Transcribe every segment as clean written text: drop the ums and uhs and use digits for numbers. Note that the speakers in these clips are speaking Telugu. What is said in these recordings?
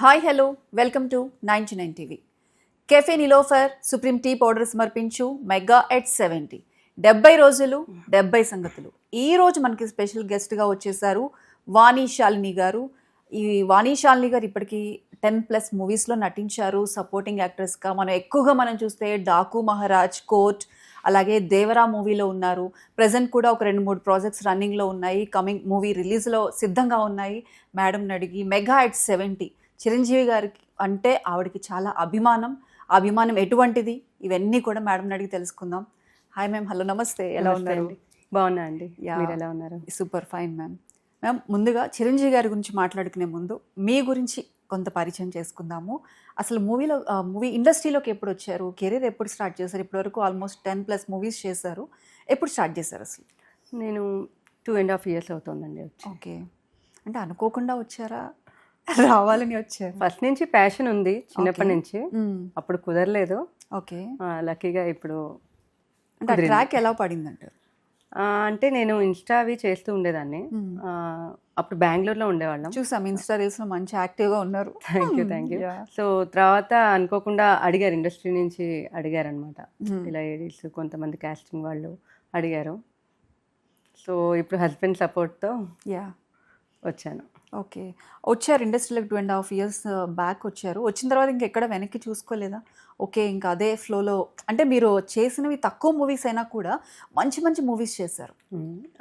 Hi hello welcome to 99 TV. Cafe Niloufer supreme tea powder సమర్పించు మెగా ఎట్ 70 70 రోజులు 70 సంగతులు. ఈ రోజు మనకి స్పెషల్ గెస్ట్గా వచ్చేసారు వాణి శాలిని గారు. ఈ వాణి శాలిని గారు ఇప్పటికీ 10+ మూవీస్లో నటించారు సపోర్టింగ్ యాక్ట్రెస్గా. మనం చూస్తే డాకు మహారాజ్, కోర్ట్, అలాగే దేవరా మూవీలో ఉన్నారు. ప్రజెంట్ కూడా ఒక 2-3 ప్రాజెక్ట్స్ రన్నింగ్లో ఉన్నాయి. కమింగ్ మూవీ రిలీజ్లో సిద్ధంగా ఉన్నాయి. మేడంని అడిగి మెగా ఎట్ 70 చిరంజీవి గారికి అంటే ఆవిడకి చాలా అభిమానం. ఆ అభిమానం ఎటువంటిది ఇవన్నీ కూడా మేడంని అడిగి తెలుసుకుందాం. Hi ma'am. హలో, నమస్తే. ఎలా ఉన్నారు? బాగున్నా అండి. మీరు ఎలా ఉన్నారు? Super fine ma'am. మ్యామ్, ముందుగా చిరంజీవి గారి గురించి మాట్లాడుకునే ముందు మీ గురించి కొంత పరిచయం చేసుకుందాము. అసలు మూవీ ఇండస్ట్రీలోకి ఎప్పుడు వచ్చారు? కెరీర్ ఎప్పుడు స్టార్ట్ చేశారు? ఇప్పటివరకు ఆల్మోస్ట్ 10+ మూవీస్ చేశారు. ఎప్పుడు స్టార్ట్ చేశారు అసలు? నేను 2.5 years అవుతుందండి. ఓకే. అంటే అనుకోకుండా వచ్చారా, రావాలని వచ్చారు? ఫస్ట్ నుంచి ప్యాషన్ ఉంది చిన్నప్పటి నుంచి. అప్పుడు కుదరలేదు. ఓకే. లక్కీగా ఇప్పుడు అంటే ట్రాక్ ఎలా పడింది అంటారు? అంటే నేను ఇన్స్టా అవి చేస్తూ ఉండేదాన్ని. అప్పుడు బెంగళూరులో ఉండేవాళ్ళం. చూసాం ఇన్స్టా రీల్స్లో మంచి యాక్టివ్గా ఉన్నారు. Thank you. సో తర్వాత అనుకోకుండా అడిగారు, ఇండస్ట్రీ నుంచి అడిగారు అనమాట. ఇలా ఏడీస్ కొంతమంది కాస్టింగ్ వాళ్ళు అడిగారు. సో ఇప్పుడు హస్బెండ్ సపోర్ట్తో వచ్చాను. ఓకే. వచ్చారు ఇండస్ట్రీలోకి 2.5 years బ్యాక్ వచ్చారు. వచ్చిన తర్వాత ఇంకెక్కడ వెనక్కి చూసుకోలేదా? ఓకే, ఇంకా అదే ఫ్లోలో. అంటే మీరు చేసినవి తక్కువ మూవీస్ అయినా కూడా మంచి మంచి మూవీస్ చేశారు.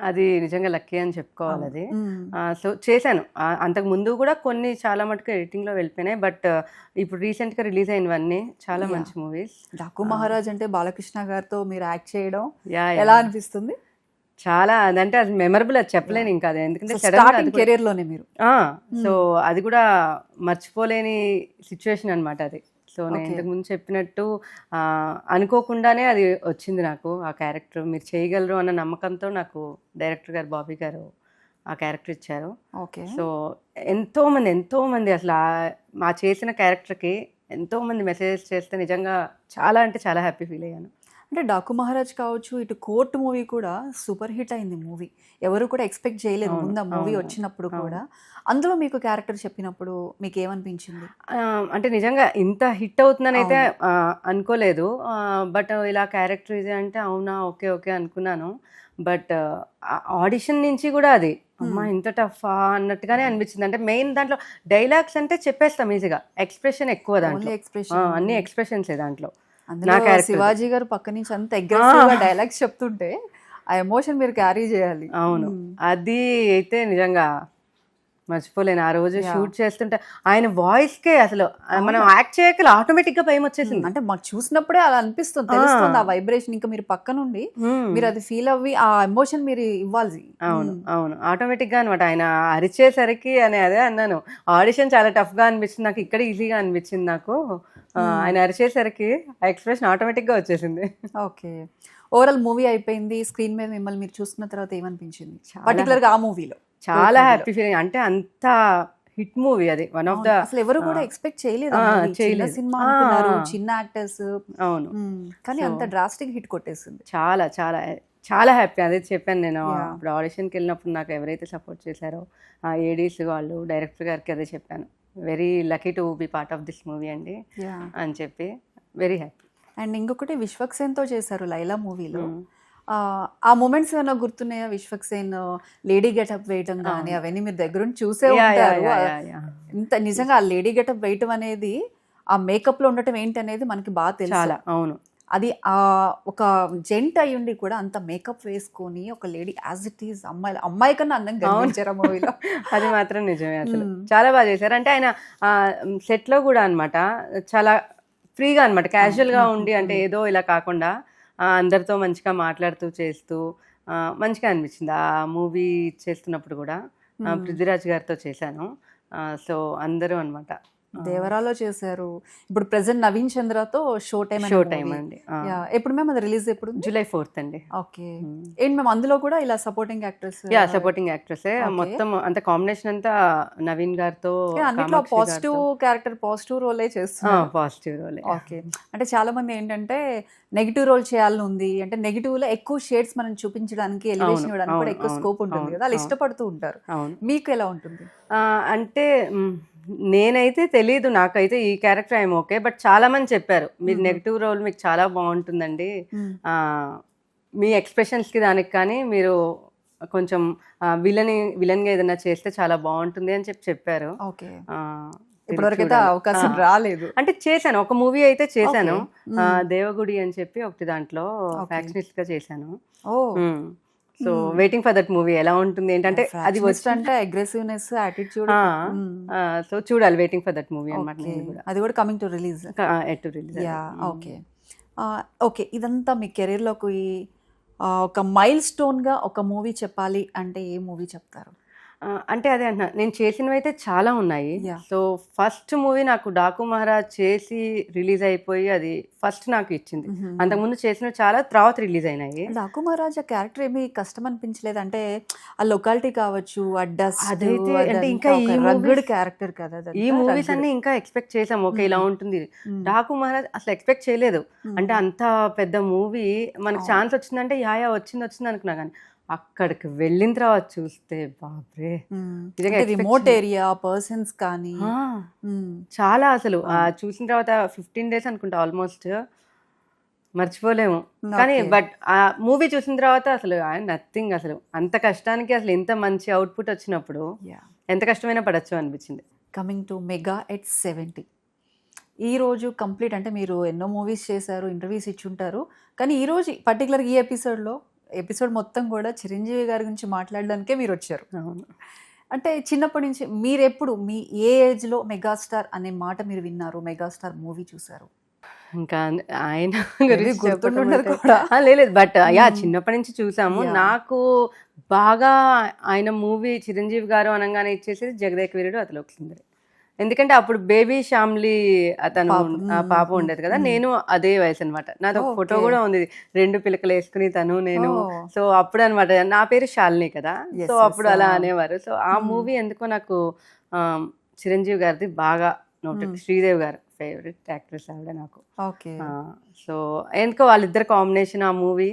అది నిజంగా లక్కీ అని చెప్పుకోవాలి. అది సో చేశాను. అంతకు ముందు కూడా కొన్ని చాలా మటుకు ఎడిటింగ్లో వెళ్ళిపోయినాయి. బట్ ఇప్పుడు రీసెంట్గా రిలీజ్ అయినవన్నీ చాలా మంచి మూవీస్. డాకు మహారాజ్ అంటే బాలకృష్ణ గారితో మీరు యాక్ట్ చేయడం ఎలా అనిపిస్తుంది? చాలా, అదంటే అది మెమరబుల్, అది చెప్పలేను ఇంకా. అది ఎందుకంటే స్టార్టింగ్ కెరీర్ లోనే మీరు. సో అది కూడా మర్చిపోలేని సిచ్యువేషన్ అనమాట అది. సో నేను ఇంతకు ముందు చెప్పినట్టు అనుకోకుండానే అది వచ్చింది నాకు. ఆ క్యారెక్టర్ మీరు చేయగలరు అన్న నమ్మకంతో నాకు డైరెక్టర్ గారు బాబీ గారు ఆ క్యారెక్టర్ ఇచ్చారు. ఓకే. సో ఎంతో మంది అసలు మా చేసిన క్యారెక్టర్కి ఎంతోమంది మెసేజెస్ చేస్తే నిజంగా చాలా అంటే చాలా హ్యాపీ ఫీల్ అయ్యాను. అంటే డాకు మహారాజ్ కావచ్చు, ఇటు కోర్ట్ మూవీ కూడా సూపర్ హిట్ అయింది మూవీ. ఎవరు కూడా ఎక్స్పెక్ట్ చేయలేదు ముందు ఆ మూవీ వచ్చినప్పుడు కూడా. అందులో మీకు క్యారెక్టర్ చెప్పినప్పుడు మీకు ఏమనిపించింది? అంటే నిజంగా ఇంత హిట్ అవుతుందని అయితే అనుకోలేదు. బట్ ఇలా క్యారెక్టర్ ఇది అంటే అవునా, ఓకే ఓకే అనుకున్నాను. బట్ ఆడిషన్ నుంచి కూడా అది అమ్మా ఇంత టఫా అన్నట్టుగానే అనిపించింది. అంటే మెయిన్ దాంట్లో డైలాగ్స్ అంటే చెప్పేస్తాం ఈజీగా, ఎక్స్ప్రెషన్ ఎక్కువ దాంట్లో. అన్ని ఎక్స్ప్రెషన్సే దాంట్లో. శివాజీ గారు పక్క నుంచి అంత అగ్రెసివ్ గా డైలాగ్స్ చెప్తుంటే ఆ ఎమోషన్ మీరు క్యారీ చేయాలి. అవును, అది అయితే నిజంగా మర్చిపోలేను. ఆ రోజు షూట్ చేస్తుంటే ఆయన వాయిస్ కే అసలు మనం యాక్ట్ చేయక ఆటోమేటిక్ గా భయం వచ్చేసింది. అంటే మాకు చూసినప్పుడే అలా అనిపిస్తుంది, తెలుస్తుంది ఆ వైబ్రేషన్. ఇంకా మీరు పక్క నుండి మీరు అది ఫీల్ అవ్వి ఆ ఎమోషన్ మీరు ఇవ్వాలి. అవును ఆటోమేటిక్ గా అనమాట. ఆయన అరిచేసరికి అని అదే అన్నాను, ఆడిషన్ చాలా టఫ్ గా అనిపించింది నాకు, ఇక్కడ ఈజీగా అనిపించింది నాకు. ఆయన అరిచేసరికి ఆ ఎక్స్ప్రెషన్ ఆటోమేటిక్ గా వచ్చేసింది. ఓకే. ఓవరాల్ మూవీ అయిపోయింది. స్క్రీన్ మీద మిమ్మల్ని మీరు చూసుకున్న తర్వాత ఏమనిపించింది పర్టికులర్ గా ఆ మూవీలో? చాలా హ్యాపీ ఫీలింగ్. అంటే అంత హిట్ మూవీ అది. వన్ ఆఫ్ ద అసలు ఎవరు కూడా ఎక్స్పెక్ట్ చేయలేదు సినిమా అనుకున్నారు, చిన్న యాక్టర్స్. అవును, కానీ అంత డ్రాస్టిక్ హిట్ కొట్టేసింది. చాలా చాలా చాలా హ్యాపీ. అదే చెప్పాను నేను ఇప్పుడు ఆడిషన్కి వెళ్ళినప్పుడు, నాకు ఎవరైతే సపోర్ట్ చేశారో ఆ ఏడీస్ వాళ్ళు, డైరెక్టర్ గారికి అదే చెప్పాను, very lucky to be part of this movie అండి అని చెప్పి. Very happy. అండ్ ఇంకొకటి విశ్వక్సేన్తో చేశారు లైలా మూవీలో. ఆ మూమెంట్స్ ఏమైనా గుర్తున్నాయా? విశ్వక్సేన్ లేడీ గెటప్ వేయటం కానీ అవన్నీ మీరు దగ్గరుండి చూసే ఉంటారు. ఇంత నిజంగా ఆ లేడీ గెటప్ వేయటం అనేది, ఆ మేకప్ లో ఉండటం ఏంటి అనేది మనకి బాగా తెలుసు. అవును, అది ఒక జెంట్ అయ్యుండి కూడా అంత మేకప్ వేసుకొని ఒక లేడీ యాజ్ ఇట్ ఈజ్ అమ్మాయి కన్నా అందంగా కనిపించారు మూవీలో. అది మాత్రం నిజమే. అసలు చాలా బాగా చేశారు. అంటే ఆయన సెట్ లో కూడా అనమాట చాలా ఫ్రీగా అనమాట, క్యాజువల్ గా ఉండి, అంటే ఏదో ఇలా కాకుండా అందరితో మంచిగా మాట్లాడుతూ చేస్తూ మంచిగా అనిపించింది. ఆ మూవీ చేస్తున్నప్పుడు కూడా పృథ్వీరాజ్ గారితో చేశాను. సో అందరూ అనమాట. దేవరాలో చేశారు. ఇప్పుడు ప్రెసెంట్ నవీన్ చంద్రతో షో టైం అండి. ఎప్పుడు మేము అది రిలీజ్ ఎప్పుడు? July 4th అండి. ఓకే. ఏంటి మేము అందులో కూడా ఇలా సపోర్టింగ్ యాక్ట్రెస్? సపోర్టింగ్ యాక్ట్రెస్ మొత్తం అంత కాంబినేషన్ అంతా నవీన్ గారితో. అన్నిట్లో పాజిటివ్ క్యారెక్టర్, పాజిటివ్ రోలే చేస్తున్నారు. పాజిటివ్ రోలే. ఓకే. అంటే చాలా మంది ఏంటంటే నెగిటివ్ రోల్ చేయాలని ఉంది అంటే, నెగిటివ్ లో ఎక్కువ షేడ్స్ మనం చూపించడానికి, ఎలివేషన్ ఇవ్వడానికి కూడా ఎక్కువ స్కోప్ ఉంటుంది కదా, అలా ఇష్టపడుతూ ఉంటారు. మీకు ఎలా ఉంటుంది? అంటే నేనైతే తెలీదు, నాకైతే ఈ క్యారెక్టర్ ఐఎమ్ ఓకే, బట్ చాలా మంది చెప్పారు మీరు నెగిటివ్ రోల్ మీకు చాలా బాగుంటుందండి, ఆ, మీ ఎక్స్ప్రెషన్స్కి దానికి కానీ మీరు కొంచెం విలన్గా ఏదైనా చేస్తే చాలా బాగుంటుంది అని చెప్పారు. ఓకే, ఆ, ఇప్పటివరకు అయితే అవకాశం రాలేదు. అంటే చేశాను, ఒక మూవీ అయితే చేశాను, దేవగుడి అని చెప్పి ఒకటి, దాంట్లో ఫ్యాక్షనిస్ట్ గా చేశాను. Oh, so waiting for that movie ఎలా ఉంటుంది ఏంటంటే అది అంటే అగ్రెసివ్నెస్, యాటిట్యూడ్. సో చూడాలి, వెయిటింగ్ ఫర్ దట్ మూవీ అన్నమాట. అది కూడా coming to release. Yeah, okay okay. ఇదంతా మీ కెరీర్లోకి ఒక మైల్ స్టోన్గా ఒక మూవీ చెప్పాలి అంటే ఏ మూవీ చెప్తారు? అంటే అదే అంటున్నా, నేను చేసినవి అయితే చాలా ఉన్నాయి. సో ఫస్ట్ మూవీ నాకు డాకు మహారాజ్ చేసి రిలీజ్ అయిపోయి అది ఫస్ట్ నాకు ఇచ్చింది. అంతకుముందు చేసినవి చాలా తర్వాత రిలీజ్ అయినాయి. డాకు మహారాజ్ ఆ క్యారెక్టర్ ఏమి కష్టం అనిపించలేదు? అంటే ఆ లొకాలిటీ కావచ్చు, ఆ డస్ట్, అదైతే అంటే ఇంకా ఈ రగ్గడ్ క్యారెక్టర్ కదా, ఈ మూవీస్ అన్ని ఇంకా ఎక్స్పెక్ట్ చేసాం, ఓకే ఇలా ఉంటుంది. డాకు మహారాజ్ అసలు ఎక్స్పెక్ట్ చేయలేదు. అంటే అంత పెద్ద మూవీ మనకు ఛాన్స్ వచ్చిందంటే యా వచ్చింది అనుకున్నా, కానీ అక్కడికి వెళ్ళిన తర్వాత చూస్తే బాబ్రే, రిమోట్ ఏరియా పర్సన్స్ కానీ చాలా అసలు చూసిన తర్వాత 15 days అనుకుంటా ఆల్మోస్ట్, మర్చిపోలేము. కానీ బట్ ఆ మూవీ చూసిన తర్వాత అసలు నథింగ్, అసలు అంత కష్టానికి అసలు ఇంత మంచి అవుట్పుట్ వచ్చినప్పుడు ఎంత కష్టమైనా పడచ్చు అనిపించింది. కమింగ్ టు మెగా ఎట్ 70, ఈ రోజు కంప్లీట్ అంటే మీరు ఎన్నో మూవీస్ చేశారు, ఇంటర్వ్యూస్ ఇచ్చుంటారు, కానీ ఈ రోజు పర్టికులర్ ఈ ఎపిసోడ్ మొత్తం కూడా చిరంజీవి గారి గురించి మాట్లాడడానికే మీరు వచ్చారు. అంటే చిన్నప్పటి నుంచి మీరు ఎప్పుడు మీ ఏ ఏజ్లో మెగాస్టార్ అనే మాట మీరు విన్నారు, మెగాస్టార్ మూవీ చూసారు? ఇంకా ఆయన లేదు, బట్ యా చిన్నప్పటి నుంచి చూసాము. నాకు బాగా ఆయన మూవీ చిరంజీవి గారు అనగానే ఇచ్చేసేది జగదేక వీరుడు అతిలోక సుందరి. ఎందుకంటే అప్పుడు బేబీ శ్యామ్లీ అతను పాప ఉండేది కదా, నేను అదే వయసు అనమాట. నాది ఒక ఫోటో కూడా ఉంది, 2 పిలకలు వేసుకుని తను నేను. సో అప్పుడు అనమాట, నా పేరు శాలిని కదా, సో అప్పుడు అలా అనేవారు. సో ఆ మూవీ ఎందుకో నాకు చిరంజీవి గారిది బాగా నోటెడ్. శ్రీదేవి గారు ఫేవరెట్ యాక్ట్రెస్ ఆవిడ నాకు. సో ఎందుకో వాళ్ళిద్దరు కాంబినేషన్ ఆ మూవీ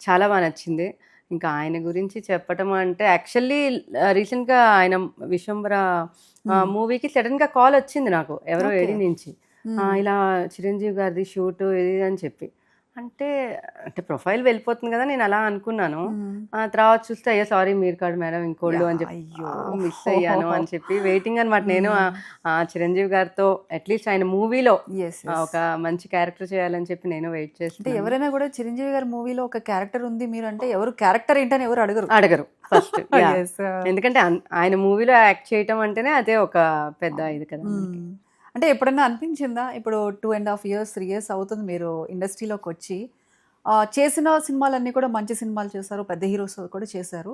చాలా బాగా నచ్చింది. ఇంకా ఆయన గురించి చెప్పటం అంటే యాక్చువల్లీ రీసెంట్గా ఆయన విశ్వంబర మూవీకి సడన్గా కాల్ వచ్చింది నాకు ఎవరో ఏడి నుంచి, ఇలా చిరంజీవి గారిది షూట్ ఇది అని చెప్పి. అంటే ప్రొఫైల్ వెళ్ళిపోతుంది కదా, నేను అలా అనుకున్నాను. తర్వాత చూస్తే అయ్యా సారీ మీరు కాదు మేడం ఇంకోళ్ళు అని చెప్పి మిస్ అయ్యాను అని చెప్పి వెయిటింగ్ అనమాట. నేను చిరంజీవి గారితో అట్లీస్ట్ ఆయన మూవీలో ఒక మంచి క్యారెక్టర్ చేయాలని చెప్పి నేను వెయిట్ చేస్తే, ఎవరైనా కూడా చిరంజీవి గారి మూవీలో ఒక క్యారెక్టర్ ఉంది మీరు అంటే ఎవరు క్యారెక్టర్ ఏంటని ఎవరు అడగరు ఫస్ట్. ఎందుకంటే ఆయన మూవీలో యాక్ట్ చేయటం అంటేనే అదే ఒక పెద్ద ఇది కదా. అంటే ఎప్పుడన్నా అనిపించిందా, ఇప్పుడు 2.5 years 3 years అవుతుంది మీరు ఇండస్ట్రీలోకి వచ్చి, చేసిన సినిమాలన్నీ కూడా మంచి సినిమాలు చేశారు, పెద్ద హీరోస్ కూడా చేశారు,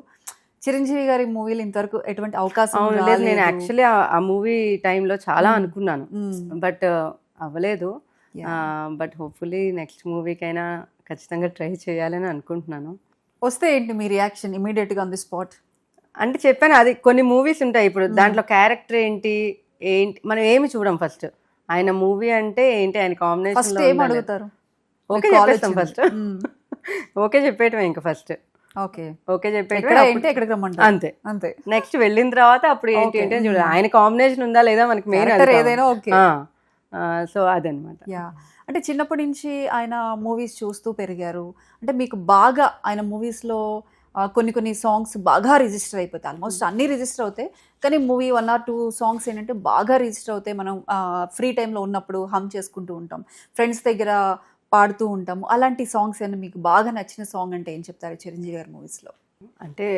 చిరంజీవి గారి మూవీలు ఇంతవరకు ఎటువంటి అవకాశం లేదు? నేను యాక్చువల్లీ ఆ మూవీ టైంలో చాలా అనుకున్నాను, బట్ అవ్వలేదు. బట్ హోప్ఫుల్లీ నెక్స్ట్ మూవీకైనా ఖచ్చితంగా ట్రై చేయాలని అనుకుంటున్నాను. వస్తే ఏంటి మీ రియాక్షన్ ఇమీడియట్గా ఆన్ ది స్పాట్? అంటే చెప్పాను, అది కొన్ని మూవీస్ ఉంటాయి, ఇప్పుడు దాంట్లో క్యారెక్టర్ ఏంటి మనం ఏమి చూడం. ఫస్ట్ ఆయన మూవీ అంటే ఏంటి, ఆయన కాంబినేషన్ ఏం అడుగుతారు? ఓకే చెప్పేస్తాం ఫస్ట్, ఓకే చెప్పేయటమే ఇంకా ఫస్ట్. ఓకే చెప్పేయటం అంతే. నెక్స్ట్ వెళ్ళిన తర్వాత అప్పుడు ఏంటి అంటే చూడాలి ఆయన కాంబినేషన్ ఉందా లేదా, మనకి మెయిన్ ఏదైనా ఓకే. సో అదనమాట. అంటే చిన్నప్పటి నుంచి ఆయన మూవీస్ చూస్తూ పెరిగారు, అంటే మీకు బాగా ఆయన మూవీస్లో కొన్ని సాంగ్స్ బాగా రిజిస్టర్ అయిపోతాయి, ఆల్మోస్ట్ అన్నీ రిజిస్టర్ అవుతాయి, కానీ మూవీ 1 or 2 సాంగ్స్ ఏంటంటే బాగా రిజిస్టర్ అవుతాయి, మనం ఫ్రీ టైంలో ఉన్నప్పుడు హమ్ చేసుకుంటూ ఉంటాం, ఫ్రెండ్స్ దగ్గర పాడుతూ ఉంటాము. అలాంటి సాంగ్స్ ఏమైనా మీకు బాగా నచ్చిన సాంగ్ అంటే ఏం చెప్తారు చిరంజీవి గారి మూవీస్లో? అంటే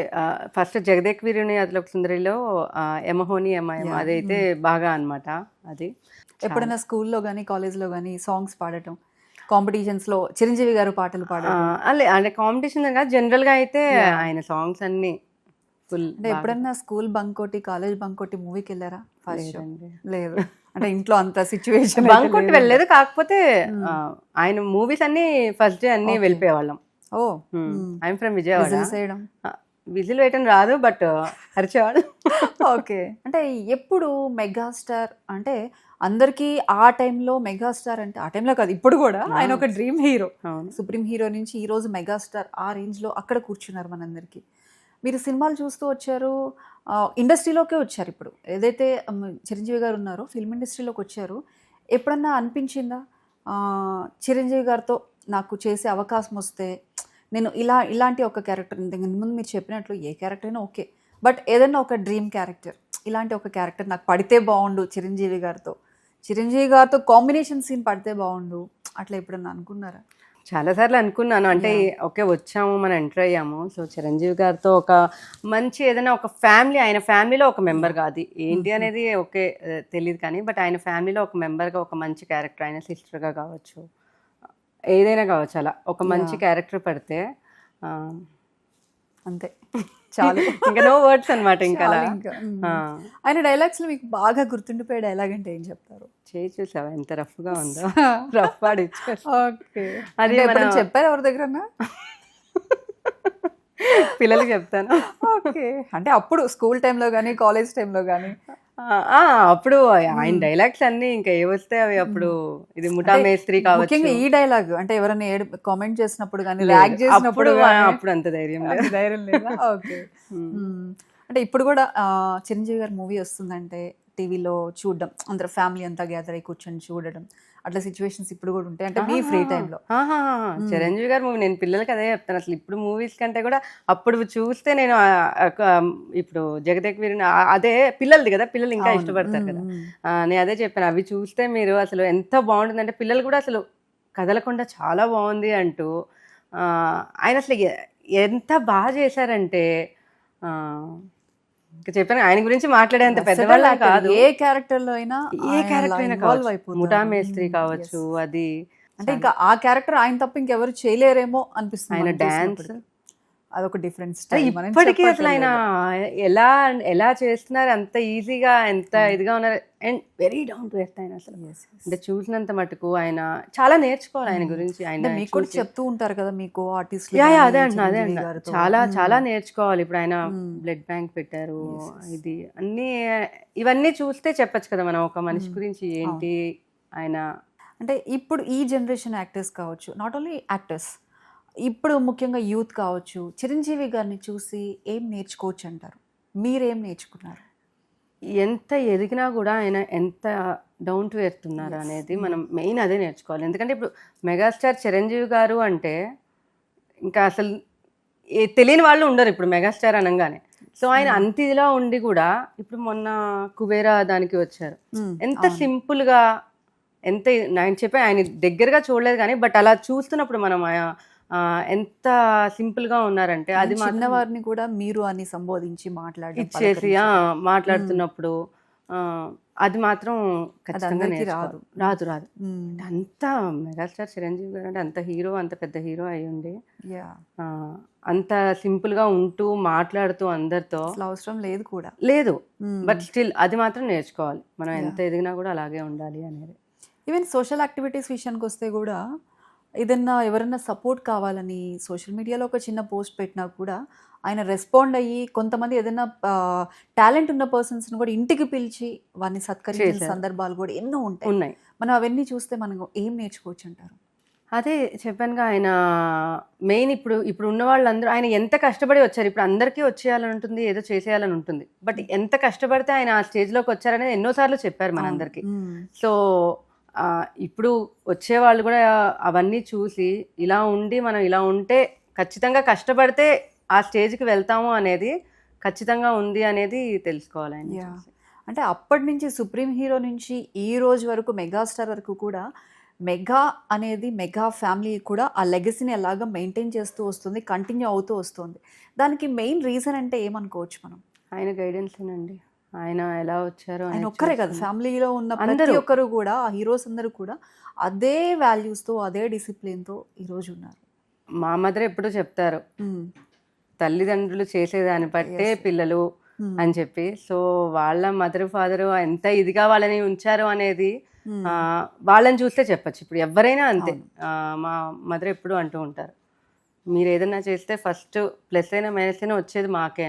ఫస్ట్ జగదేక్ వీరుని అతిలోక సుందరిలో ఎమహోని ఎమయం అదైతే బాగా అనమాట. అది ఎప్పుడైనా స్కూల్లో కానీ కాలేజ్లో కానీ సాంగ్స్ పాడటం, కాంపిటీషన్స్ లో చిరంజీవి గారు పాటలు పాడారు? అంటే కాంపిటీషన్ కాదు, జనరల్ గా అయితే ఆయన సాంగ్స్ అన్ని ఫుల్. అంటే ఎప్పుడన్నా స్కూల్ బంకోటి కాలేజ్ బంకోటి మూవీకి వెళ్ళారా? ఫస్ట్ లేదు, అంటే ఇంట్లో అంత సిచ్యువేషన్ బంకోటి వెళ్ళలేదు, కాకపోతే ఆయన మూవీస్ అన్ని ఫస్ట్ డే అన్ని వెళ్ళిపోయేవాళ్ళం. ఓ ఐఎమ్ ఫ్రమ్ విజయవాడ. విజిల్ వేయటం రాదు, బట్ అరిచేవాడు. ఓకే. అంటే ఎప్పుడు మెగాస్టార్ అంటే అందరికీ ఆ టైంలో మెగాస్టార్ అంటే, ఆ టైంలో కాదు ఇప్పుడు కూడా, ఆయన ఒక డ్రీమ్ హీరో, సుప్రీం హీరో నుంచి ఈరోజు మెగాస్టార్ ఆ రేంజ్లో అక్కడ కూర్చున్నారు మనందరికీ. మీరు సినిమాలు చూస్తూ వచ్చారు, ఇండస్ట్రీలోకే వచ్చారు. ఇప్పుడు ఏదైతే చిరంజీవి గారు ఉన్నారో ఫిల్మ్ ఇండస్ట్రీలోకి వచ్చారు. ఎప్పుడన్నా అనిపించిందా చిరంజీవి గారితో నాకు చేసే అవకాశం వస్తే నేను ఇలాంటి ఒక క్యారెక్టర్, ముందు మీరు చెప్పినట్లు ఏ క్యారెక్టర్ అయినా ఓకే, బట్ ఏదైనా ఒక డ్రీమ్ క్యారెక్టర్, ఇలాంటి ఒక క్యారెక్టర్ నాకు పడితే బాగుండు, చిరంజీవి గారితో కాంబినేషన్ సీన్ పడితే బాగుండు, అట్లా ఎప్పుడన్నా అనుకున్నారా? చాలాసార్లు అనుకున్నాను. అంటే ఓకే, వచ్చాము, మనం ఎంటర్ అయ్యాము, సో చిరంజీవి గారితో ఒక మంచి ఏదైనా ఒక ఫ్యామిలీ, ఆయన ఫ్యామిలీలో ఒక మెంబర్గా, అది ఏంటి అనేది ఓకే తెలియదు కానీ, బట్ ఆయన ఫ్యామిలీలో ఒక మెంబర్గా ఒక మంచి క్యారెక్టర్, ఆయన సిస్టర్గా కావచ్చు, ఏదైనా కావచ్చు, అలా ఒక మంచి క్యారెక్టర్ పడితే అంతే చాలు. ఇంకా నో వర్డ్స్ అనమాట. ఇంకా ఆయన డైలాగ్స్ లో మీకు బాగా గుర్తుండిపోయే డైలాగ్ అంటే ఏం చెప్తారు? చేయి చూసావా ఎంత రఫ్ గా ఉందో, రఫ్ ఆడి అది చెప్పారు ఎవరి దగ్గర? పిల్లలకి చెప్తాను. ఓకే, అంటే అప్పుడు స్కూల్ టైంలో కానీ కాలేజ్ టైంలో కానీ అప్పుడు ఆయన డైలాగ్స్ అన్ని ఇంకా ఏ వస్తే అవి అప్పుడు, ఇది ముఠా మేస్త్రి కావచ్చు, ఈ డైలాగ్ అంటే ఎవరైనా కామెంట్ చేసినప్పుడు కానీ ర్యాగ్ చేసినప్పుడు అప్పుడు అంత ధైర్యం లేదా? ఓకే. అంటే ఇప్పుడు కూడా చిరంజీవి గారి మూవీ వస్తుందంటే టీవీలో చూడడం, అందరు ఫ్యామిలీ అంతా గ్యాదర్ అయి కూర్చొని చూడడం, అట్లా సిచ్యువేషన్స్ ఇప్పుడు కూడా ఉంటాయి అంటే మీ ఫ్రీ టైంలో? చిరంజీవి గారి మూవీ నేను పిల్లలకి అదే చెప్తాను, అసలు ఇప్పుడు మూవీస్ కంటే కూడా అప్పుడు చూస్తే నేను ఇప్పుడు జగదేక్ వీరుని అదే పిల్లలది కదా, పిల్లలు ఇంకా ఇష్టపడతారు కదా, నేను అదే చెప్పాను, అవి చూస్తే మీరు అసలు ఎంత బాగుంటుందంటే పిల్లలు కూడా అసలు కదలకుండా చాలా బాగుంది అంటూ, ఆయన అసలు ఎంత బాగా చేశారంటే, ఇంకా చెప్పాను ఆయన గురించి మాట్లాడేంత పెద్దవాళ్ళ కాదు. ఏ క్యారెక్టర్ లో అయినా, ఏ క్యారెక్టర్ అయినా కావచ్చు, ముఠా మేస్త్రి కావచ్చు, అది అంటే ఇంకా ఆ క్యారెక్టర్ ఆయన తప్ప ఇంకెవరు చేయలేరేమో అనిపిస్తుంది. ఆయన డాన్స్ అదొక డిఫరెంట్ స్టైల్. ఇప్పటికీ అసలు ఆయన ఎలా చేస్తున్నారు, అంత ఈజీగా, ఎంత ఇదిగా ఉన్నారు, and very down to earth ఆయన అసలు. అంటే చూసినంత మటుకు ఆయన చాలా నేర్చుకోవాలి ఆయన గురించి. ఆయన మీకు కూడా చెప్తూ ఉంటారు కదా మీకు ఆర్టిస్ట్, అదే అంటున్నా చాలా చాలా నేర్చుకోవాలి. ఇప్పుడు ఆయన బ్లడ్ బ్యాంక్ పెట్టారు, ఇది అన్ని ఇవన్నీ చూస్తే చెప్పచ్చు కదా మనం ఒక మనిషి గురించి ఏంటి ఆయన. అంటే ఇప్పుడు ఈ జనరేషన్ యాక్టర్స్ కావచ్చు, నాట్ ఓన్లీ యాక్టర్స్, ఇప్పుడు ముఖ్యంగా యూత్ కావచ్చు, చిరంజీవి గారిని చూసి ఏం నేర్చుకోవచ్చు అంటారు? మీరేం నేర్చుకున్నారు? ఎంత ఎదిగినా కూడా ఆయన ఎంత డౌన్ టు ఎర్త్ ఉన్నారు అనేది మనం మెయిన్ అదే నేర్చుకోవాలి. ఎందుకంటే ఇప్పుడు మెగాస్టార్ చిరంజీవి గారు అంటే ఇంకా అసలు తెలియని వాళ్ళు ఉండరు ఇప్పుడు మెగాస్టార్ అనగానే. సో ఆయన అంత ఇదిలా ఉండి కూడా ఇప్పుడు మొన్న కుబేరా దానికి వచ్చారు, ఎంత సింపుల్గా, ఎంత ఆయన చెప్పి ఆయన దగ్గరగా చూడలేదు కానీ, బట్ అలా చూస్తున్నప్పుడు మనం ఎంత సింపుల్ గా ఉన్నారంటే, అది చిన్నవారిని కూడా మీరు అని సంబోధించి ఇచ్చేసి మాట్లాడుతున్నప్పుడు అది మాత్రం ఖచ్చితంగా రాదు. అంత మెగాస్టార్ చిరంజీవి గారు అంటే అంత హీరో, అంత పెద్ద హీరో అయి ఉండి అంత సింపుల్ గా ఉంటూ మాట్లాడుతూ అందరితో అవసరం లేదు, బట్ స్టిల్ అది మాత్రం నేర్చుకోవాలి మనం, ఎంత ఎదిగినా కూడా అలాగే ఉండాలి అనేది. ఈవెన్ సోషల్ యాక్టివిటీస్ విషయానికి వస్తే కూడా ఏదన్నా ఎవరైనా సపోర్ట్ కావాలని సోషల్ మీడియాలో ఒక చిన్న పోస్ట్ పెట్టినా కూడా ఆయన రెస్పాండ్ అయ్యి, కొంతమంది ఏదైనా టాలెంట్ ఉన్న పర్సన్స్ని కూడా ఇంటికి పిలిచి వారిని సత్కరించిన సందర్భాలు కూడా ఎన్నో ఉన్నాయి. మనం అవన్నీ చూస్తే మనం ఏం నేర్చుకోవచ్చు అంటారు? అదే చెప్పానుగా, ఆయన మెయిన్ ఇప్పుడు ఉన్న వాళ్ళందరూ ఆయన ఎంత కష్టపడి వచ్చారు. ఇప్పుడు అందరికీ వచ్చేయాలని ఉంటుంది, ఏదో చేసేయాలని ఉంటుంది, బట్ ఎంత కష్టపడితే ఆయన ఆ స్టేజ్లోకి వచ్చారనేది ఎన్నోసార్లు చెప్పారు మనందరికీ. సో ఇప్పుడు వచ్చేవాళ్ళు కూడా అవన్నీ చూసి ఇలా ఉండి మనం ఇలా ఉంటే ఖచ్చితంగా కష్టపడితే ఆ స్టేజ్కి వెళ్తాము అనేది ఖచ్చితంగా ఉంది అనేది తెలుసుకోవాలి. అంటే అప్పటి నుంచి సుప్రీం హీరో నుంచి ఈ రోజు వరకు మెగాస్టార్ వరకు కూడా మెగా అనేది, మెగా ఫ్యామిలీ కూడా ఆ లెగసీని ఎలాగా మెయింటైన్ చేస్తూ వస్తుంది, కంటిన్యూ అవుతూ వస్తుంది. దానికి మెయిన్ రీజన్ అంటే ఏమనుకోవచ్చు మనం? ఆయన గైడెన్సేనండి. ఆయన ఎలా వచ్చారో, ఆయన ఒక్కరే కదా, ఫ్యామిలీలో ఉన్న ప్రతి ఒక్కరు కూడా, ఆ హీరోస్ అందరూ కూడా అదే వాల్యూస్తో, అదే డిసిప్లిన్తో ఈరోజు ఉన్నారు. మా మదర్ ఎప్పుడూ చెప్తారు, తల్లిదండ్రులు చేసేదాన్ని బట్టే పిల్లలు అని చెప్పి. సో వాళ్ళ మదర్ ఫాదరు ఎంత ఇదిగా వాళ్ళని ఉంచారు అనేది వాళ్ళని చూస్తే చెప్పచ్చు. ఇప్పుడు ఎవరైనా అంతే. మా మదర్ ఎప్పుడు అంటూ ఉంటారు, మీరు ఏదైనా చేస్తే ఫస్ట్ ప్లస్ అయినా మైనస్ అయినా వచ్చేది మాకే.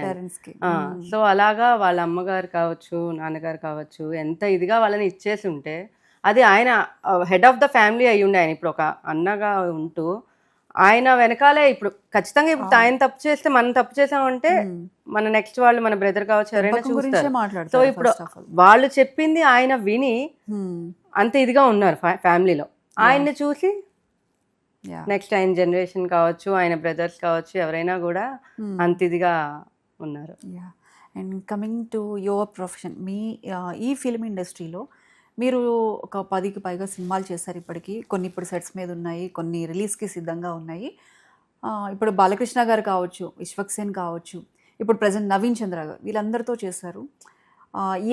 సో అలాగా వాళ్ళ అమ్మగారు కావచ్చు, నాన్నగారు కావచ్చు, ఎంత ఇదిగా వాళ్ళని ఇచ్చేసి ఉంటే, అది ఆయన హెడ్ ఆఫ్ ద ఫ్యామిలీ అయ్యి ఉండే, ఆయన ఇప్పుడు ఒక అన్నగా ఉంటూ ఆయన వెనకాలే ఇప్పుడు ఖచ్చితంగా ఇప్పుడు ఆయన తప్పు చేస్తే మనం తప్పు చేసామంటే మన నెక్స్ట్ వాళ్ళు మన బ్రదర్ కావచ్చు ఎవరైనా చూస్తారు. సో ఇప్పుడు వాళ్ళు చెప్పింది ఆయన విని అంత ఇదిగా ఉన్నారు ఫ్యామిలీలో. ఆయన్ని చూసి నెక్స్ట్ ఆయన జనరేషన్ కావచ్చు, ఆయన బ్రదర్స్ కావచ్చు, ఎవరైనా కూడా అంత ఇదిగా ఉన్నారు. And coming to your profession, మీ ఈ ఫిల్మ్ ఇండస్ట్రీలో మీరు ఒక 10కి పైగా సినిమాలు చేశారు ఇప్పటికీ. కొన్ని ఇప్పుడు సెట్స్ మీద ఉన్నాయి, కొన్ని రిలీజ్కి సిద్ధంగా ఉన్నాయి. ఇప్పుడు బాలకృష్ణ గారు కావచ్చు, విశ్వక్ సేన్ కావచ్చు, ఇప్పుడు ప్రజెంట్ నవీన్ చంద్ర గారు, వీళ్ళందరితో చేశారు.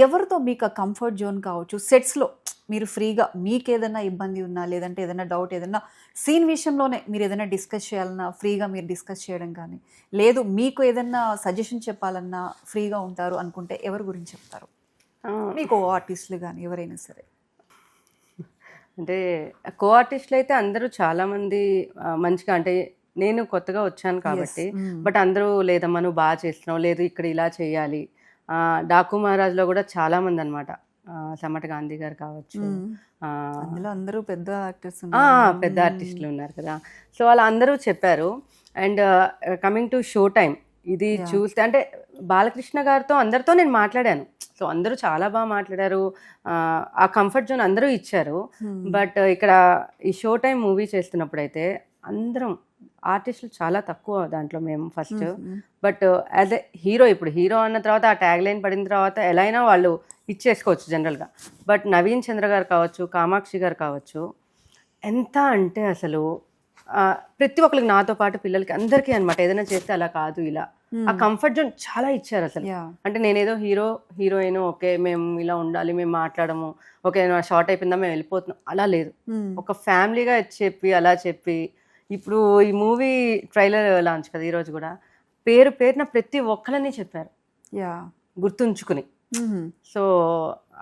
ఎవరితో మీకు ఆ కంఫర్ట్ జోన్ కావచ్చు, సెట్స్లో మీరు ఫ్రీగా మీకు ఏదైనా ఇబ్బంది ఉన్నా, లేదంటే ఏదైనా డౌట్, ఏదైనా సీన్ విషయంలోనే మీరు ఏదైనా డిస్కస్ చేయాలన్నా ఫ్రీగా మీరు డిస్కస్ చేయడం కానీ, లేదు మీకు ఏదైనా సజెషన్ చెప్పాలన్నా ఫ్రీగా ఉంటారు అనుకుంటే ఎవరి గురించి చెప్తారు? మీకు ఆర్టిస్టులు కానీ ఎవరైనా సరే. అంటే కో ఆర్టిస్టులు అయితే అందరూ చాలామంది మంచిగా, అంటే నేను కొత్తగా వచ్చాను కాబట్టి, బట్ అందరూ లేదమ్మా నువ్వు బాగా చేస్తున్నావు, లేదు ఇక్కడ ఇలా చేయాలి. డాకు మహారాజ్లో కూడా చాలామంది అనమాట, సమట గాంధీ గారు కావచ్చు, అందులో అందరూ పెద్ద యాక్టర్స్, పెద్ద ఆర్టిస్టులు ఉన్నారు కదా. సో వాళ్ళందరూ చెప్పారు. And coming to show time, ఇది చూస్తే అంటే బాలకృష్ణ గారితో అందరితో నేను మాట్లాడాను. సో అందరూ చాలా బాగా మాట్లాడారు, ఆ కంఫర్ట్ జోన్ అందరూ ఇచ్చారు. బట్ ఇక్కడ ఈ షో టైం మూవీ చేస్తున్నప్పుడు అయితే అందరం ఆర్టిస్టులు చాలా తక్కువ దాంట్లో మేము first. But as a hero, ఇప్పుడు హీరో అన్న తర్వాత ఆ ట్యాగ్ లైన్ పడిన తర్వాత ఎలా అయినా వాళ్ళు ఇచ్చేసుకోవచ్చు జనరల్గా. బట్ నవీన్ చంద్ర గారు కావచ్చు, కామాక్షి గారు కావచ్చు, ఎంత అంటే అసలు ప్రతి ఒక్కరికి, నాతో పాటు పిల్లలకి అందరికీ అనమాట, ఏదైనా చేస్తే అలా కాదు ఇలా, ఆ కంఫర్ట్ జోన్ చాలా ఇచ్చారు అసలు. అంటే నేనేదో హీరోయిన్ ఓకే మేము ఇలా ఉండాలి, మేము మాట్లాడము, ఓకే షార్ట్ అయిపోయిందా మేము వెళ్ళిపోతున్నాం, అలా లేదు. ఒక ఫ్యామిలీగా చెప్పి అలా చెప్పి, ఇప్పుడు ఈ మూవీ ట్రైలర్ లాంచ్ కదా ఈరోజు కూడా, పేరున ప్రతి ఒక్కరిని చెప్పారు గుర్తుంచుకుని. సో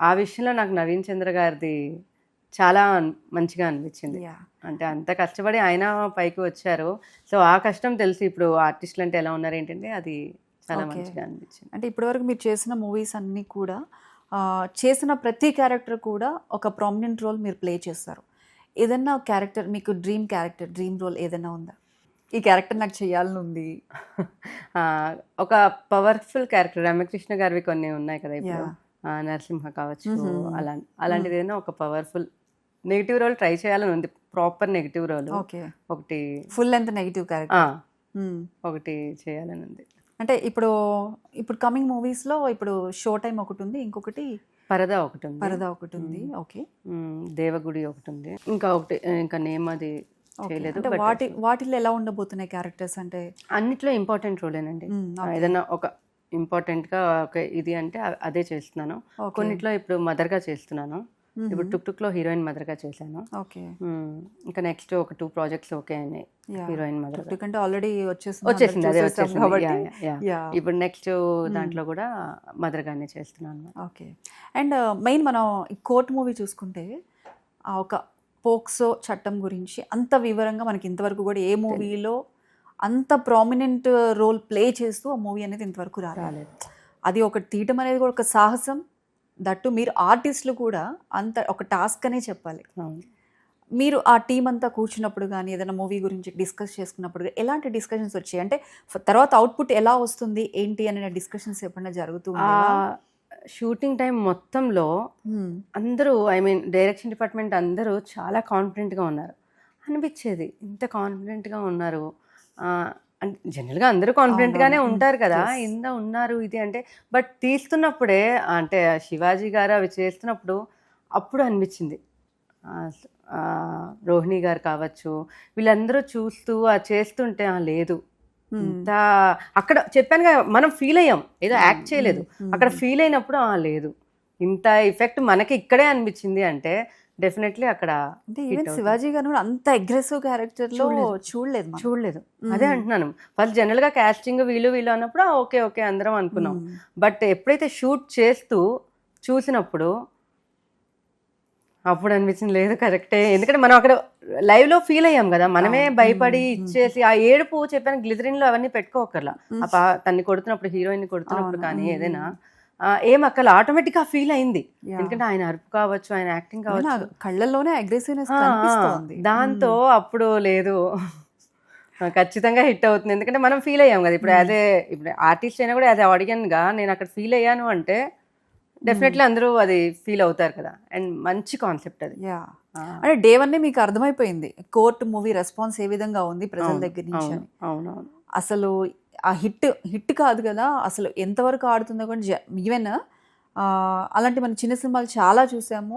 ఆ విషయంలో నాకు నవీన్ చంద్ర గారిది చాలా మంచిగా అనిపించింది. అంటే అంత కష్టపడి ఆయన పైకి వచ్చారు. సో ఆ కష్టం తెలిసి ఇప్పుడు ఆర్టిస్టులు అంటే ఎలా ఉన్నారు ఏంటంటే అది చాలా మంచిగా అనిపించింది. అంటే ఇప్పటివరకు మీరు చేసిన మూవీస్ అన్నీ కూడా, చేసిన ప్రతి క్యారెక్టర్ కూడా ఒక ప్రామినెంట్ రోల్ మీరు ప్లే చేస్తారు. ఏదన్నా క్యారెక్టర్ మీకు డ్రీమ్ క్యారెక్టర్, డ్రీమ్ రోల్ ఏదైనా ఉందా? ఈ క్యారెక్టర్ నాకు చేయాలని ఉంది. ఒక పవర్ఫుల్ క్యారెక్టర్ రమ్యకృష్ణ గారివి కొన్ని ఉన్నాయి కదా ఇప్పుడు, నరసింహ కావచ్చు, అలాంటిది ఏదైనా ఒక పవర్ఫుల్ నెగిటివ్ రోల్ ట్రై చేయాలని ఉంది. ప్రాపర్ నెగిటివ్ రోల్ ఒకటి, ఫుల్ లెంత్ నెగిటివ్ క్యారెక్టర్ ఒకటి చేయాలని ఉంది. అంటే ఇప్పుడు కమింగ్ మూవీస్లో ఇప్పుడు షో టైం ఒకటి ఉంది, ఇంకొకటి పరదా ఒకటి ఉంది, ఓకే, దేవగుడి ఒకటి ఉంది, ఇంకా నేమ్ అది చేయలేదు. వాటిల్లో ఎలా ఉండబోతున్నాయి క్యారెక్టర్స్? అంటే అన్నిట్లో ఇంపార్టెంట్ రోలేనండి. ఏదైనా ఒక ఇంపార్టెంట్గా ఒక ఇది అంటే అదే చేస్తున్నాను. కొన్నిట్లో ఇప్పుడు మదర్గా చేస్తున్నాను. ఇప్పుడు టుక్టుక్లో హీరోయిన్ మదర్గా చేశాను. ఓకే, ఇంకా నెక్స్ట్ ఒక 2 ప్రాజెక్ట్స్ ఓకే అయినాయి హీరోయిన్ మదర్ అంటే ఆల్రెడీ వచ్చేసింది. అదే వచ్చేసింది. ఇప్పుడు నెక్స్ట్ దాంట్లో కూడా మదర్గానే చేస్తున్నాను. ఓకే. అండ్ మెయిన్ మనం ఈ కోర్ట్ మూవీ చూసుకుంటే, ఒక పోక్సో చట్టం గురించి అంత వివరంగా మనకి ఇంతవరకు కూడా ఏ మూవీలో అంత ప్రామినెంట్ రోల్ ప్లే చేస్తూ ఆ మూవీ అనేది ఇంతవరకు రాలేదు. అది ఒకటి తీయటం అనేది కూడా ఒక సాహసం. దట్టు మీరు ఆర్టిస్టులు కూడా అంత ఒక టాస్క్ అనే చెప్పాలి. మీరు ఆ టీం అంతా కూర్చున్నప్పుడు కానీ ఏదైనా మూవీ గురించి డిస్కస్ చేసుకున్నప్పుడు ఎలాంటి డిస్కషన్స్ వచ్చాయి? అంటే తర్వాత అవుట్పుట్ ఎలా వస్తుంది ఏంటి అనే డిస్కషన్స్ ఎప్పుడైనా జరుగుతుంది? షూటింగ్ టైం మొత్తంలో అందరూ, ఐ మీన్ డైరెక్షన్ డిపార్ట్మెంట్ అందరూ చాలా కాన్ఫిడెంట్గా ఉన్నారు అనిపించేది. ఇంత కాన్ఫిడెంట్గా ఉన్నారు అంటే జనరల్గా అందరూ కాన్ఫిడెంట్గానే ఉంటారు కదా, ఇంత ఉన్నారు ఇది అంటే. బట్ తీస్తున్నప్పుడే, అంటే శివాజీ గారు అవి చేస్తున్నప్పుడు అప్పుడు అనిపించింది, రోహిణి గారు కావచ్చు, వీళ్ళందరూ చూస్తూ చేస్తుంటే లేదు ఇంత, అక్కడ చెప్పాను కదా మనం ఫీల్ అయ్యాం, ఏదో యాక్ట్ చేయలేదు, అక్కడ ఫీల్ అయినప్పుడు లేదు ఇంత ఎఫెక్ట్ మనకి ఇక్కడే అనిపించింది అంటే డెఫినెట్లీ అక్కడ. ఈవెన్ శివాజీ గారు కూడా అంత అగ్రెసివ్ క్యారెక్టర్ లో చూడలేదు. అదే అంటున్నాను, ఫస్ట్ జనరల్ గా కాస్టింగ్ వీళ్ళు అన్నప్పుడు ఓకే ఓకే అందరం అనుకున్నాం. బట్ ఎప్పుడైతే షూట్ చేస్తూ చూసినప్పుడు అప్పుడు అనిపించింది లేదు కరెక్టే, ఎందుకంటే మనం అక్కడ లైవ్ లో ఫీల్ అయ్యాం కదా, మనమే భయపడి ఇచ్చేసి ఆ ఏడుపు చెప్పాను గ్లిజరిన్ లో అవన్నీ పెట్టుకోకర్లా, తన్ని కొడుతున్నప్పుడు హీరోయిన్ కొడుతున్నప్పుడు కానీ ఏదైనా ఏం అక్కడ ఆటోమేటిక్ గా ఫీల్ అయింది. ఎందుకంటే ఆయన అరుపు కావచ్చు, ఆయన యాక్టింగ్ కావచ్చు, కళ్ళల్లోనే అగ్రెసివ్నెస్, దాంతో అప్పుడు లేదు ఖచ్చితంగా హిట్ అవుతుంది. ఎందుకంటే మనం ఫీల్ అయ్యాం కదా ఇప్పుడు ఇప్పుడు ఆర్టిస్ట్ అయినా కూడా యాజ్ ఏ ఆడియన్గా నేను అక్కడ ఫీల్ అయ్యాను అంటే డెఫినెట్లీ అందరూ అది ఫీల్ అవుతారు కదా. అండ్ మంచి కాన్సెప్ట్ అది. యా అంటే డే 1 మీకు అర్థమైపోయింది కోర్ట్ మూవీ రెస్పాన్స్ ఏ విధంగా ఉంది ప్రజల దగ్గర నుంచి అని. అవునవును. అసలు ఆ హిట్ కాదు కదా, అసలు ఎంతవరకు ఆడుతుందో కూడా ఈవెన్ అలాంటి మన చిన్న సినిమాలు చాలా చూసాము.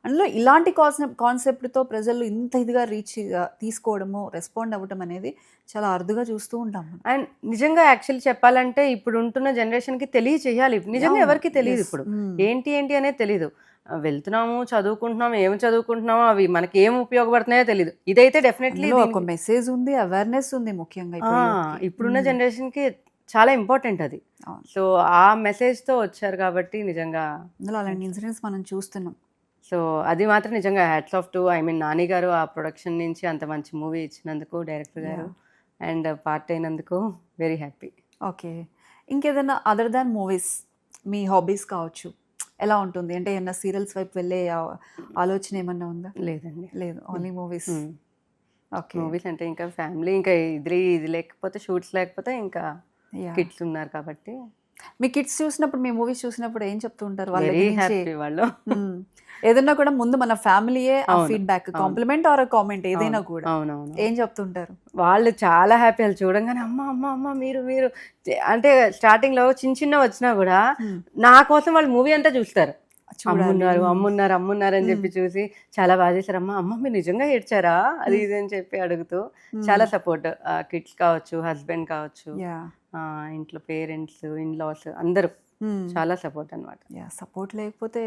అందులో ఇలాంటి కాన్సెప్ట్తో ప్రజలు ఇంత ఇదిగా రీచ్ తీసుకోవడము, రెస్పాండ్ అవ్వటం అనేది చాలా అరుదుగా చూస్తూ ఉంటాము. అండ్ నిజంగా యాక్చువల్లీ చెప్పాలంటే ఇప్పుడు ఉంటున్న జనరేషన్కి తెలియచేయాలి. నిజంగా ఎవరికి తెలియదు ఇప్పుడు ఏంటి అనేది తెలియదు. వెళ్తున్నాము, చదువుకుంటున్నాము, ఏమి చదువుకుంటున్నామో అవి మనకి ఏం ఉపయోగపడుతున్నాయో తెలియదు. ఇదైతే డెఫినెట్లీ ఒక మెసేజ్ ఉంది, అవేర్నెస్ ఉంది. ముఖ్యంగా ఇప్పుడున్న జనరేషన్కి చాలా ఇంపార్టెంట్ అది. సో ఆ మెసేజ్తో వచ్చారు కాబట్టి నిజంగా అందులో అలాంటి ఇన్సిడెంట్స్ మనం చూస్తున్నాం. సో అది మాత్రం నిజంగా హ్యాట్స్ ఆఫ్ టు నాని గారు ఆ ప్రొడక్షన్ నుంచి అంత మంచి మూవీ ఇచ్చినందుకు, డైరెక్టర్ గారు అండ్ పార్ట్ అయినందుకు వెరీ హ్యాపీ. ఓకే, ఇంకేదైనా అదర్ దాన్ మూవీస్ మీ హాబీస్ కావచ్చు, ఎలా ఉంటుంది అంటే ఏమన్నా సీరియల్స్ వైపు వెళ్ళే ఆలోచన ఏమన్నా ఉందా? లేదండి, లేదు, ఓన్లీ మూవీస్. ఓకే, మూవీస్ అంటే ఇంకా ఫ్యామిలీ, ఇంకా ఇది లేకపోతే షూట్స్ లేకపోతే ఇంకా కిడ్స్ ఉన్నారు కాబట్టి. మీ కిడ్స్ చూసినప్పుడు, మీ మూవీస్ చూసినప్పుడు ఏం చెప్తూ ఉంటారు వాళ్ళు? ఏదన్నా కూడా ముందు మన ఫ్యామిలీయే ఫీడ్బ్యాక్, కాంప్లిమెంట్ ఆర్ కామెంట్ ఏదైనా కూడా అవునవును ఏం చెప్తుంటారు వాళ్ళు? చాలా హ్యాపీ. వాళ్ళు చూడంగానే అమ్మ అమ్మ అమ్మ మీరు అంటే స్టార్టింగ్ లో చిన్న వచ్చినా కూడా నా కోసం వాళ్ళు మూవీ అంతా చూస్తారు. అమ్మున్నారు అని చెప్పి చూసి చాలా బాగా చేశారు. అమ్మ మీరు నిజంగా ఏడ్చారా అది ఇది అని చెప్పి అడుగుతూ చాలా సపోర్ట్. కిడ్స్ కావచ్చు, హస్బెండ్ కావచ్చు, ఇంట్లో పేరెంట్స్, ఇన్లాస్ అందరూ చాలా సపోర్ట్ అనమాట. సపోర్ట్ లేకపోతే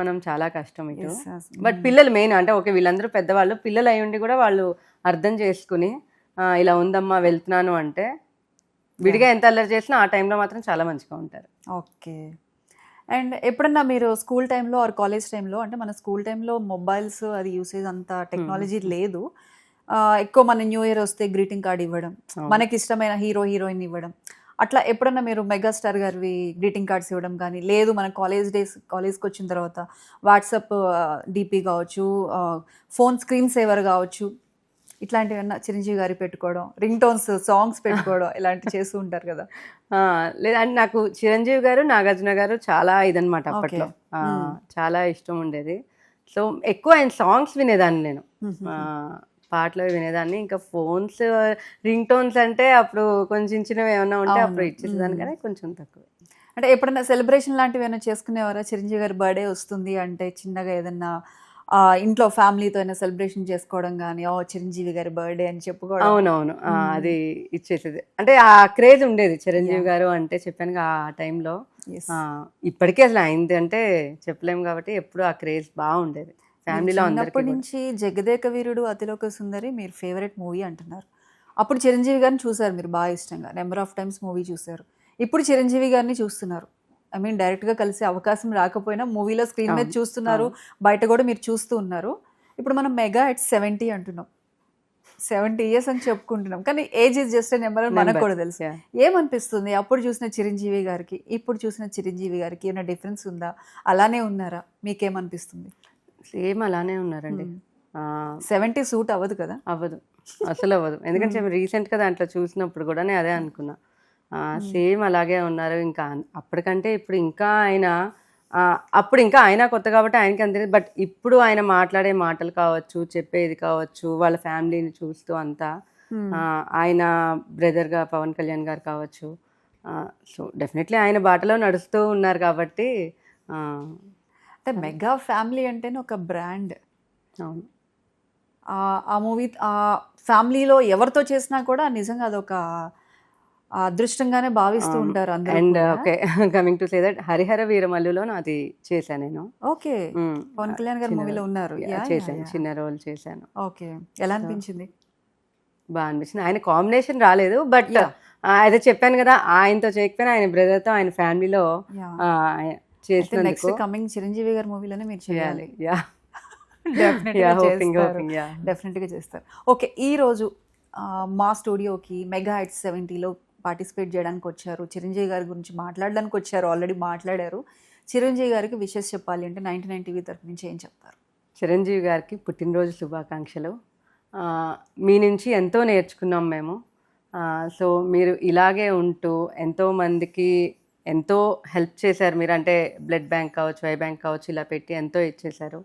మనం చాలా కష్టం ఇటు. బట్ పిల్లలు మెయిన్ అంటే ఓకే వీళ్ళందరూ పెద్దవాళ్ళు, పిల్లలు అయి ఉండి కూడా వాళ్ళు అర్థం చేసుకుని ఇలా ఉందమ్మా వెళ్తున్నాను అంటే విడిగా ఎంత అల్లరి చేసినా ఆ టైంలో మాత్రం చాలా మంచిగా ఉంటారు. ఓకే, అండ్ ఎప్పుడన్నా మీరు స్కూల్ టైంలో ఆర్ కాలేజ్ టైంలో, అంటే మన స్కూల్ టైంలో మొబైల్స్ అది యూసేజ్ అంత టెక్నాలజీ లేదు, ఎక్కువ మన న్యూ ఇయర్ వస్తే గ్రీటింగ్ కార్డ్ ఇవ్వడం, మనకి ఇష్టమైన హీరో హీరోయిన్ ఇవ్వడం, అట్లా ఎప్పుడన్నా మీరు మెగాస్టార్ గారివి గ్రీటింగ్ కార్డ్స్ ఇవ్వడం కానీ, లేదు మన కాలేజ్కి వచ్చిన తర్వాత వాట్సాప్ డిపి కావచ్చు, ఫోన్ స్క్రీన్ సేవర్ కావచ్చు, ఇట్లాంటివన్నా చిరంజీవి గారి పెట్టుకోవడం, రింగ్ టోన్స్ సాంగ్స్ పెట్టుకోవడం ఇలాంటివి చేస్తూ ఉంటారు కదా? లేదంటే నాకు చిరంజీవి గారు, నాగార్జున గారు చాలా ఇదనమాట అప్పట్లో. చాలా ఇష్టం ఉండేది. సో ఎక్కువ ఆయన సాంగ్స్ వినేదాన్ని నేను, పాటలు వినేదాన్ని. ఇంకా ఫోన్స్ రింగ్ టోన్స్ అంటే అప్పుడు కొంచెం చిన్నవి ఏమన్నా ఉంటే అప్పుడు ఇచ్చేసేదాన్ని, కానీ కొంచెం తక్కువ. అంటే ఎప్పుడైనా సెలబ్రేషన్ లాంటివి ఏమైనా చేసుకునేవారా? చిరంజీవి గారి బర్త్డే వస్తుంది అంటే చిన్నగా ఏదన్నా ఇంట్లో ఫ్యామిలీతో అయినా సెలబ్రేషన్ చేసుకోవడం కానీ, చిరంజీవి గారి బర్త్డే అని చెప్పుకోవడం? అవునవును, అది ఇచ్చేసేది. అంటే ఆ క్రేజ్ ఉండేది చిరంజీవి గారు అంటే. చెప్పాను ఆ టైంలో. ఇప్పటికీ అసలు అయింది అంటే చెప్పలేము కాబట్టి ఎప్పుడు ఆ క్రేజ్ బాగుండేది ఫ్యామిలీలో. చిన్నప్పటి నుంచి జగదేక వీరుడు, అతిలోక సుందరి మీరు ఫేవరెట్ మూవీ అంటున్నారు. అప్పుడు చిరంజీవి గారిని చూసారు మీరు బాగా ఇష్టంగా, నెంబర్ ఆఫ్ టైమ్స్ మూవీ చూసారు. ఇప్పుడు చిరంజీవి గారిని చూస్తున్నారు. ఐ మీన్ డైరెక్ట్గా కలిసే అవకాశం రాకపోయినా మూవీలో స్క్రీన్ మీద చూస్తున్నారు, బయట కూడా మీరు చూస్తూ ఉన్నారు. ఇప్పుడు మనం మెగా ఎట్ 70 అంటున్నాం, 70 years అని చెప్పుకుంటున్నాం, కానీ ఏజ్ ఇస్ జస్ట్ నెంబర్ అని మనకు కూడా తెలుసు. ఏమనిపిస్తుంది అప్పుడు చూసిన చిరంజీవి గారికి ఇప్పుడు చూసిన చిరంజీవి గారికి? ఏమైనా డిఫరెన్స్ ఉందా? అలానే ఉన్నారా? మీకేమనిపిస్తుంది? సేమ్ అలానే ఉన్నారండి. 70 సూట్ అవ్వదు కదా? అవ్వదు, అసలు అవ్వదు. ఎందుకంటే రీసెంట్గా దాంట్లో చూసినప్పుడు కూడా నేను అదే అనుకున్నా, సేమ్ అలాగే ఉన్నారు. ఇంకా అప్పటికంటే ఇప్పుడు ఇంకా ఆయన, అప్పుడు ఇంకా ఆయన కొత్త కాబట్టి ఆయనకి అంతే. బట్ ఇప్పుడు ఆయన మాట్లాడే మాటలు కావచ్చు, చెప్పేది కావచ్చు, వాళ్ళ ఫ్యామిలీని చూస్తూ అంతా, ఆయన బ్రదర్గా పవన్ కళ్యాణ్ గారు కావచ్చు, సో డెఫినెట్లీ ఆయన బాటలో నడుస్తూ ఉన్నారు కాబట్టి. అంటే మెగా ఫ్యామిలీ అంటేనే ఒక బ్రాండ్. అవును, ఆ మూవీ ఆ ఫ్యామిలీలో ఎవరితో చేసినా కూడా నిజంగా అదొక అదృష్టంగానే భావిస్తూ ఉంటారు అందరూ. And okay, coming to say that Harihara వీరమల్లులో నాది చేశాను నేను. ఓకే, పవన్ కళ్యాణ్ గారి మూవీలో ఉన్నారు. చేశాను, చిన్న రోల్ చేశాను. ఓకే, ఎలా అనిపించింది? బాగా అనిపించింది. ఆయన కాంబినేషన్ రాలేదు, బట్ అయితే చెప్పాను కదా, ఆయనతో చేయకపోయినా ఆయన బ్రదర్తో ఆయన ఫ్యామిలీలో చేసిన. నెక్స్ట్ కమింగ్ చిరంజీవి గారి మూవీలోనే మీరు చేయాలి. డెఫినెట్గా చేస్తారు. ఓకే, ఈరోజు మా స్టూడియోకి మెగా ఎట్ 70లో పార్టిసిపేట్ చేయడానికి వచ్చారు, చిరంజీవి గారి గురించి మాట్లాడడానికి వచ్చారు, ఆల్రెడీ మాట్లాడారు. చిరంజీవి గారికి విషెస్ చెప్పాలి అంటే 99 TV తరఫు నుంచి ఏం చెప్తారు? చిరంజీవి గారికి పుట్టినరోజు శుభాకాంక్షలు. మీ నుంచి ఎంతో నేర్చుకున్నాం మేము. సో మీరు ఇలాగే ఉంటూ ఎంతోమందికి ఎంతో హెల్ప్ చేశారు మీరు. అంటే బ్లడ్ బ్యాంక్ కావచ్చు, ఐ బ్యాంక్ కావచ్చు, ఇలా పెట్టి ఎంతో ఇచ్చేశారు.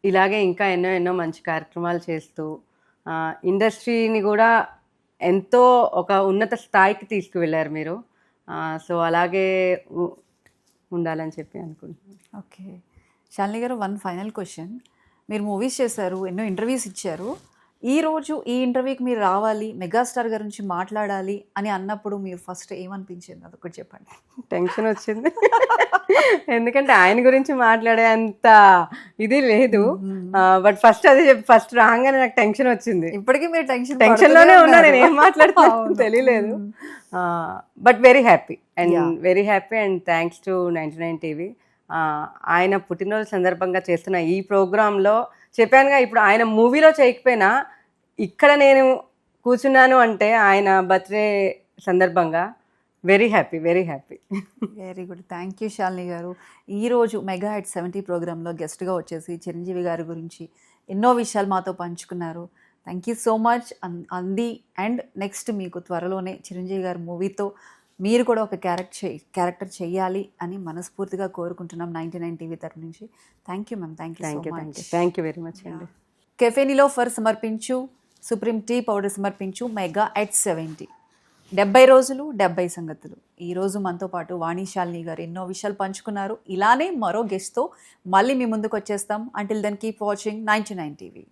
ఇలాగే ఇంకా ఎన్నో ఎన్నో మంచి కార్యక్రమాలు చేస్తూ ఇండస్ట్రీని కూడా ఎంతో ఒక ఉన్నత స్థాయికి తీసుకువెళ్ళారు మీరు. సో అలాగే ఉండాలని చెప్పి అనుకుంటున్నాను. ఓకే శాలిని గారు, వన్ ఫైనల్ క్వశ్చన్. మీరు మూవీస్ చేశారు, ఎన్నో ఇంటర్వ్యూస్ ఇచ్చారు. ఈ రోజు ఈ ఇంటర్వ్యూకి మీరు రావాలి, మెగాస్టార్ గారి గురించి మాట్లాడాలి అని అన్నప్పుడు మీరు ఫస్ట్ ఏమనిపించింది, అదొకటి చెప్పండి. టెన్షన్ వచ్చింది. ఎందుకంటే ఆయన గురించి మాట్లాడే అంత ఇది లేదు. బట్ ఫస్ట్ అదే ఫస్ట్ రాగానే నాకు టెన్షన్ వచ్చింది. ఇప్పటికీ మీరు టెన్షన్లోనే ఉన్నా, నేను ఏం మాట్లాడుతున్నా తెలియలేదు. But very happy and thanks to 99 TV. ఆయన పుట్టినరోజు సందర్భంగా చేస్తున్న ఈ ప్రోగ్రాంలో చెప్పానుగా, ఇప్పుడు ఆయన మూవీలో చేయకపోయినా ఇక్కడ నేను కూర్చున్నాను అంటే ఆయన బర్త్డే సందర్భంగా very happy. Very good. Thank you Shalini గారు. ఈరోజు మెగా ఎట్ 70 ప్రోగ్రాంలో గెస్ట్గా వచ్చేసి చిరంజీవి గారి గురించి ఎన్నో విషయాలు మాతో పంచుకున్నారు. థ్యాంక్ యూ సో మచ్ అంది. అండ్ నెక్స్ట్ మీకు త్వరలోనే చిరంజీవి గారి మూవీతో మీరు కూడా ఒక క్యారెక్టర్ చేయాలి అని మనస్ఫూర్తిగా కోరుకుంటున్నాం 99 టీవీ తరఫు నుంచి. Thank you ma'am. Thank you very much అండి. కెఫే నిలోఫర్ సమర్పించు, సుప్రీం టీ పౌడర్ సమర్పించు మెగా ఎట్ 70 70 రోజులు 70 సంగతులు. ఈరోజు మనతో పాటు వాణి శాలిని గారు ఎన్నో విషయాలు పంచుకున్నారు. ఇలానే మరో గెస్ట్తో మళ్ళీ మీ ముందుకు వచ్చేస్తాం. Until then keep watching 99 TV.